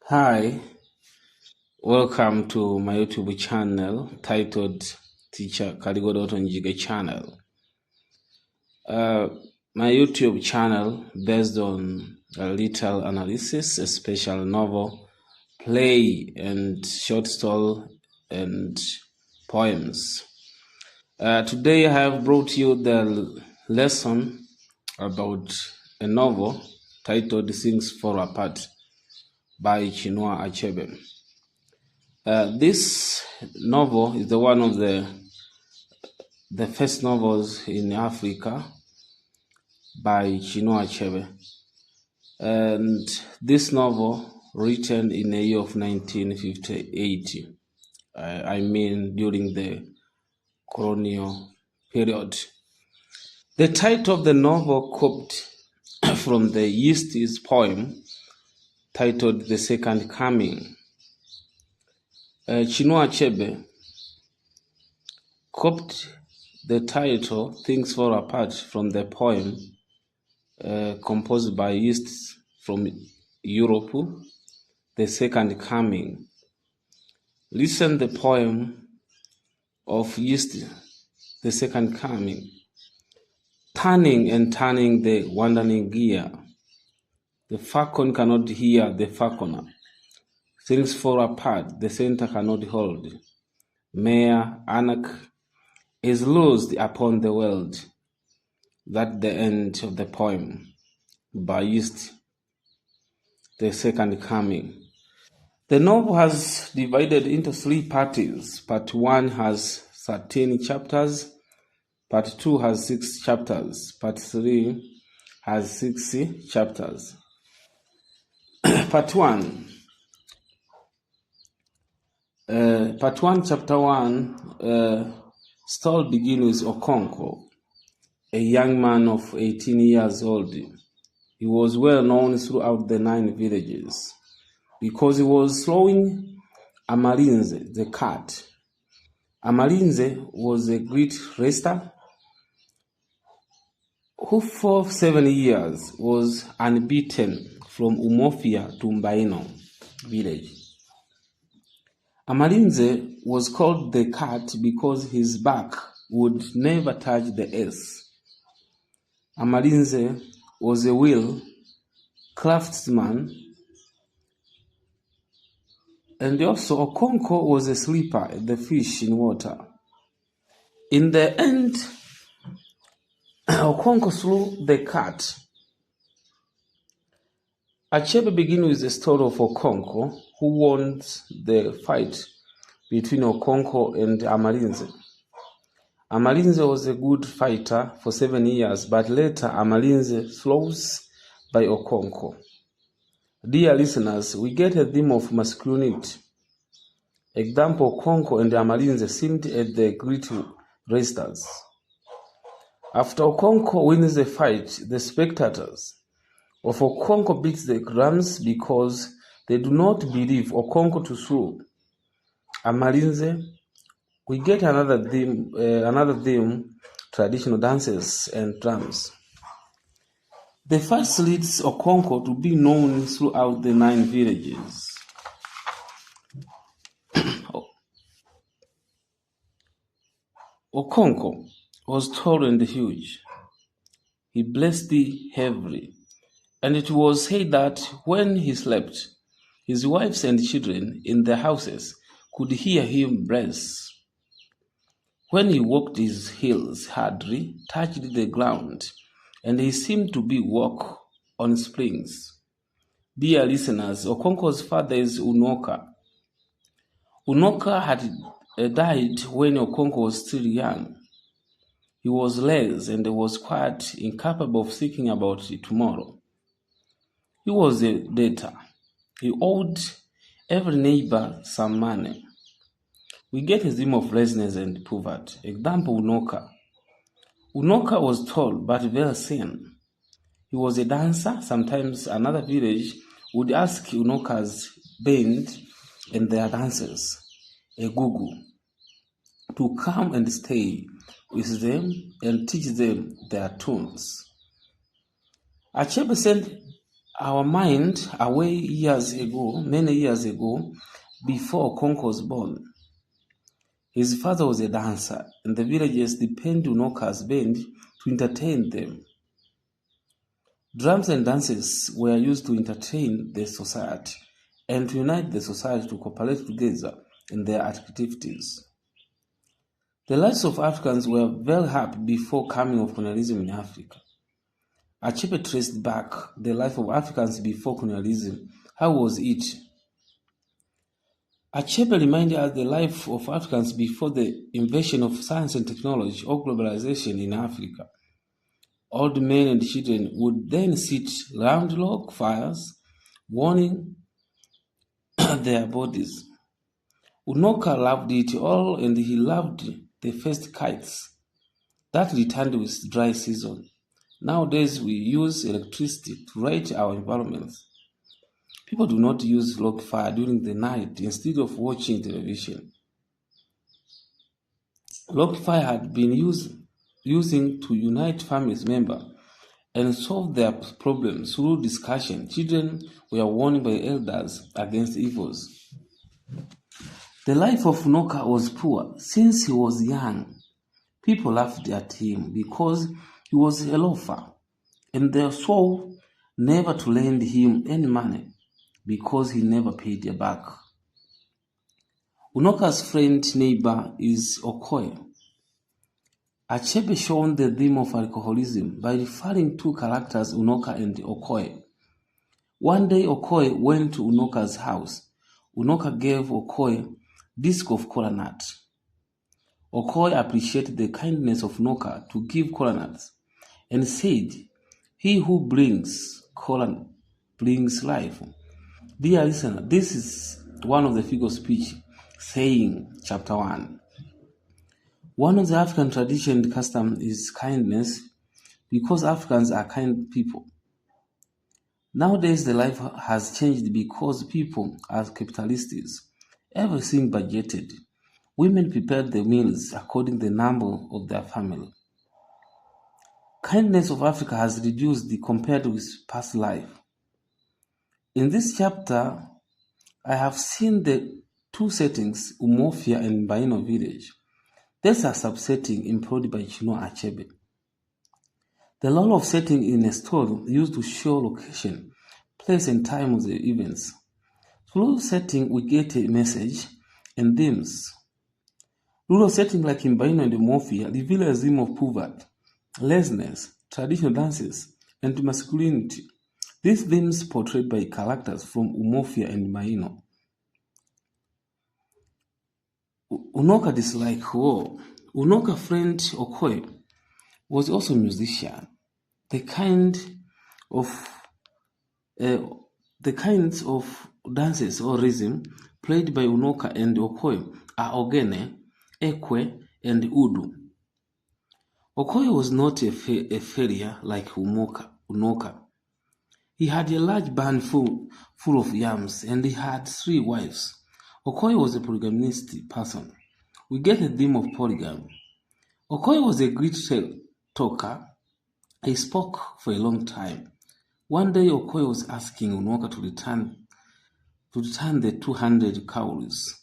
Hi, welcome to my YouTube channel titled Teacher Kaligodoto Njige channel. My YouTube channel based on a little analysis, a special novel, play and short story and poems. Today I have brought you the lesson about a novel titled Things Fall Apart by Chinua Achebe. This novel is one of the first novels in Africa by Chinua Achebe. And this novel written in the year of 1958, I mean during the colonial period. The title of the novel copied from the Yeats's poem titled The Second Coming. Chinua Achebe copied the title Things Fall Apart from the poem composed by Yeats from Europe, The Second Coming. Listen the poem of Yeats, The Second Coming. Turning and turning the wandering gear. The falcon cannot hear the falconer. Things fall apart, the center cannot hold. Mere anarch is loosed upon the world. That's the end of the poem by Yeats, The Second Coming. The novel has divided into three parts. Part 1 has 13 chapters. Part 2 has 6 chapters. Part 3 has 6 chapters. Part 1, chapter 1, story begins with Okonkwo, a young man of 18 years old. He was well known throughout the 9 villages because he was throwing Amalinze, the cat. Amalinze was a great wrestler who for 7 years was unbeaten from Umofia to Mbaino village. Amalinze was called the cat because his back would never touch the earth. Amalinze was a wheel craftsman, and also Okonkwo was a sleeper, the fish in water. In the end, Okonkwo slew the cat. Achebe begins with the story of Okonkwo, who won the fight between Okonkwo and Amalinze. Amalinze was a good fighter for 7 years, but later Amalinze slows by Okonkwo. Dear listeners, we get a theme of masculinity. Example, Okonkwo and Amalinze seemed at the great wrestlers. After Okonkwo wins the fight, the spectators of Okonkwo beat the drums because they do not believe Okonkwo to slew Amalinze. We get another theme, traditional dances and drums. The first leads Okonkwo to be known throughout the 9 villages. Okonkwo was tall and huge. He blessed heavily, and it was said that when he slept, his wives and children in their houses could hear him bless. When he walked, his heels hardly touched the ground, and he seemed to be walk on springs. Dear listeners, Okonkwo's father is Unoka. Unoka had died when Okonkwo was still young. He was lazy and was quite incapable of thinking about tomorrow. He was a debtor. He owed every neighbor some money. We get a theme of laziness and poverty. Example, Unoka. Unoka was tall but very thin. He was a dancer. Sometimes another village would ask Unoka's band and their dancers, a gugu, to come and stay with them and teach them their tunes. Achebe sent our mind away years ago, many years ago, before Okonkwo was born. His father was a dancer, and the villagers depended on Unoka's band to entertain them. Drums and dances were used to entertain the society and to unite the society to cooperate together in their activities. The lives of Africans were very happy before coming of colonialism in Africa. Achebe traced back the life of Africans before colonialism. How was it? Achebe reminded us the life of Africans before the invasion of science and technology or globalization in Africa. Old men and children would then sit round log fires, warming their bodies. Unoka loved it all, and he loved the first kites that returned with dry season. Nowadays we use electricity to light our environments. People do not use log fire during the night instead of watching television. Log fire had been using to unite family members and solve their problems through discussion. Children were warned by elders against evils. The life of Unoka was poor. Since he was young, people laughed at him because he was a loafer, and they swore never to lend him any money because he never paid their back. Unoka's friend neighbor is Okoye. Achebe shown the theme of alcoholism by referring to characters Unoka and Okoye. One day Okoye went to Unoka's house. Unoka gave Okoye disc of kola nut. Okoye appreciated the kindness of Unoka to give kola nuts and said, "He who brings kola brings life." Dear listener, this is one of the figure of speech saying, chapter 1. One of the African tradition and custom is kindness because Africans are kind people. Nowadays, the life has changed because people are capitalists. Everything budgeted. Women prepared the meals according to the number of their family. Kindness of Africa has reduced compared with past life. In this chapter, I have seen the two settings, Umofia and Baino village. There's a subsetting employed by Chino Achebe. The role of setting in a story used to show location, place and time of the events. Through setting, we get a message and themes. Rural setting like in Baino and Umofia reveal a theme of poverty, laziness, traditional dances, and masculinity. These themes portrayed by characters from Umofia and Baino. Unoka disliked war. Unoka friend Okoye was also a musician. The kinds of dances or rhythm played by Unoka and Okoye are ogene, ekwe, and udu. Okoye was not a failure like Unoka. He had a large barn full of yams, and he had 3 wives. Okoye was a polygamist person. We get a theme of polygamy. Okoye was a great talker. He spoke for a long time. One day Okoye was asking Unoka to return the 200 cows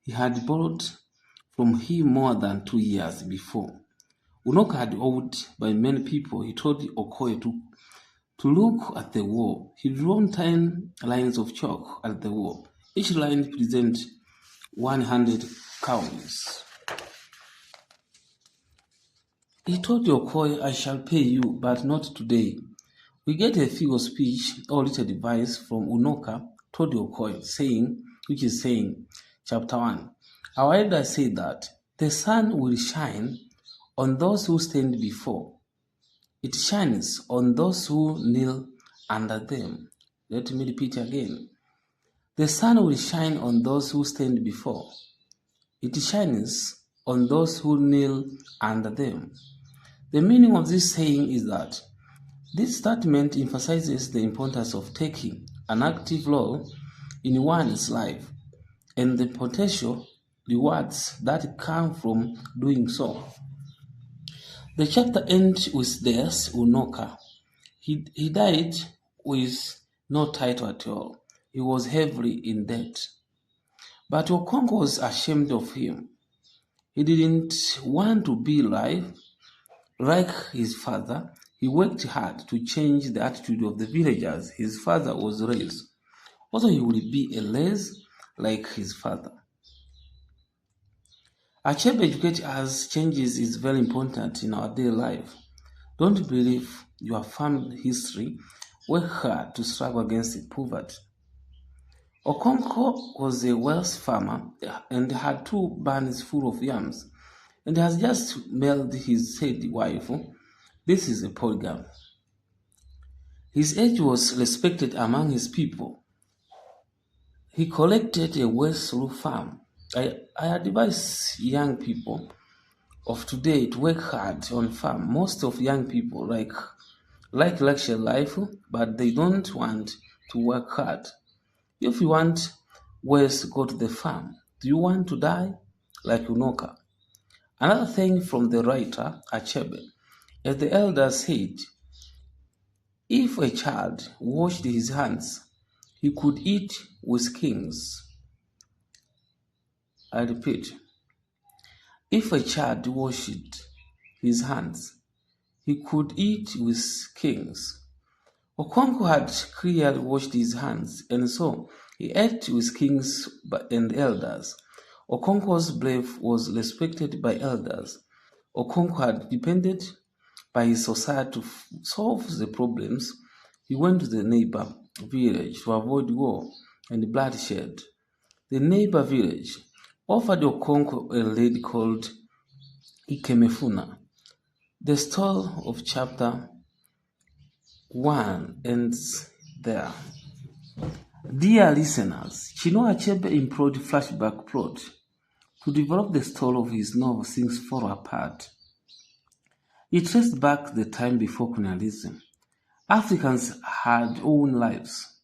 he had borrowed from him more than 2 years before. Unoka had owed by many people. He told Okoye to look at the wall. He drew 10 lines of chalk at the wall. Each line represents 100 cows. He told Okoye, "I shall pay you, but not today." We get a figure of speech or little device from Unoka told Okoye, which is saying, chapter 1. Our elders say that the sun will shine on those who stand before. It shines on those who kneel under them. Let me repeat again. The sun will shine on those who stand before. It shines on those who kneel under them. The meaning of this saying is that this statement emphasizes the importance of taking an active role in one's life and the potential rewards that come from doing so. The chapter ends with death, Unoka. He died with no title at all. He was heavily in debt. But Okonkwo was ashamed of him. He didn't want to be like his father. He worked hard to change the attitude of the villagers his father was raised. Also, he would be a less like his father. Achebe educate us changes is very important in our daily life. Don't believe your family history. Work hard to struggle against poverty. Okonkwo was a Welsh farmer and had 2 barns full of yams, and has just married his said wife. This is a polygamy. His age was respected among his people. He collected a West through farm. I advise young people of today to work hard on farm. Most of young people like luxury life, but they don't want to work hard. If you want West, go to the farm. Do you want to die like Unoka? Another thing from the writer Achebe, as the elder said, if a child washed his hands, he could eat with kings. I repeat, if a child washed his hands, he could eat with kings. Okonkwo had clearly washed his hands, and so he ate with kings and elders. Okonkwo's belief was respected by elders. Okonkwo had depended by his society to solve the problems. He went to the neighbor village to avoid war and bloodshed. The neighbor village offered Okonkwo a lady called Ikemefuna. The story of chapter 1 ends there. Dear listeners, Chinua Achebe employed flashback plot to develop the story of his novel Things Fall Apart. He traced back the time before colonialism. Africans had own lives.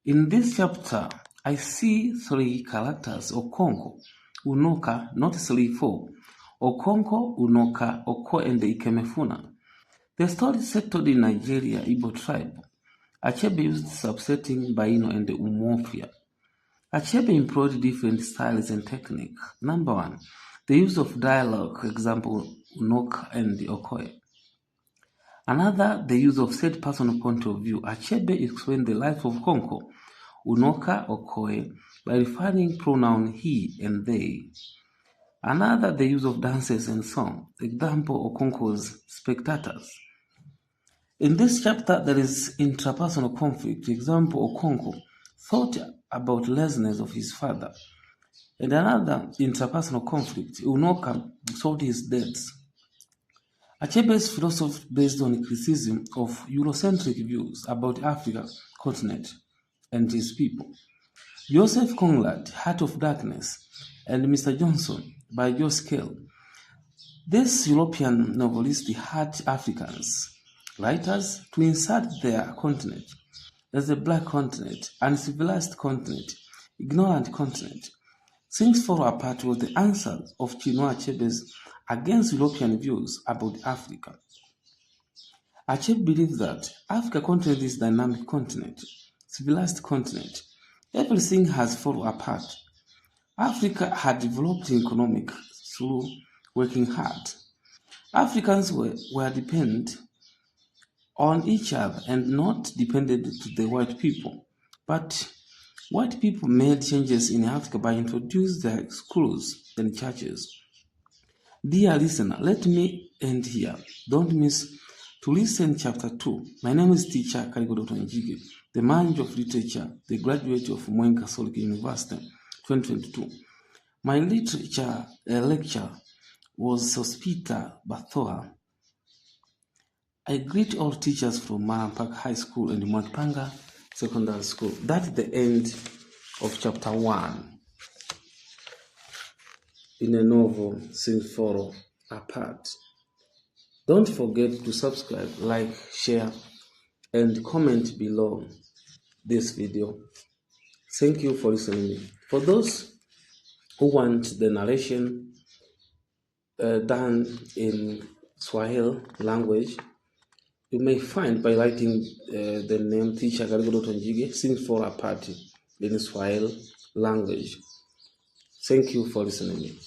In this chapter, I see 3 characters: Okonkwo, Unoka, not 3-4. Okonkwo, Unoka, Okoye, and Ikemefuna. The story settled in Nigeria, Igbo tribe. Achebe used subsetting Baino and Umuofia. Achebe employed different styles and techniques. Number 1, the use of dialogue, example Unoka and Okoye. Another, the use of third-person point of view. Achebe explained the life of Okonkwo, Unoka, Okoye by referring pronoun he and they. Another, the use of dances and song. Example, Okonkwo's spectators. In this chapter, there is interpersonal conflict. Example, Okonkwo thought about laziness of his father. And another interpersonal conflict, Unoka solved his debts. Achebe's philosophy based on criticism of Eurocentric views about Africa continent and his people. Joseph Conrad, Heart of Darkness, and Mr. Johnson by Joe Scale. This European novelist had Africans, writers, to insert their continent as a black continent, uncivilized continent, ignorant continent. Things Fall Apart was the answer of Chinua Achebe's against European views about Africa. Achebe believes that Africa continent is a dynamic continent, civilized continent. Everything has fallen apart. Africa had developed economic through working hard. Africans were dependent on each other and not dependent to the white people. But white people made changes in Africa by introducing their schools and churches. Dear listener, let me end here. Don't miss to listen chapter 2. My name is teacher Karigo Dr. Njige, the manager of literature, the graduate of Mwenga Catholic University, 2022. My literature lecture was Sospita Bathoa. I greet all teachers from Marampaka High School and Mwakipanga Secondary School. That's the end of chapter 1 in the novel Things Fall Apart. Don't forget to subscribe, like, share, and comment below this video. Thank you for listening. For those who want the narration done in Swahili language, you may find by writing the name Teacher Garigoro Tonjige sings for a party in Swahili language. Thank you for listening.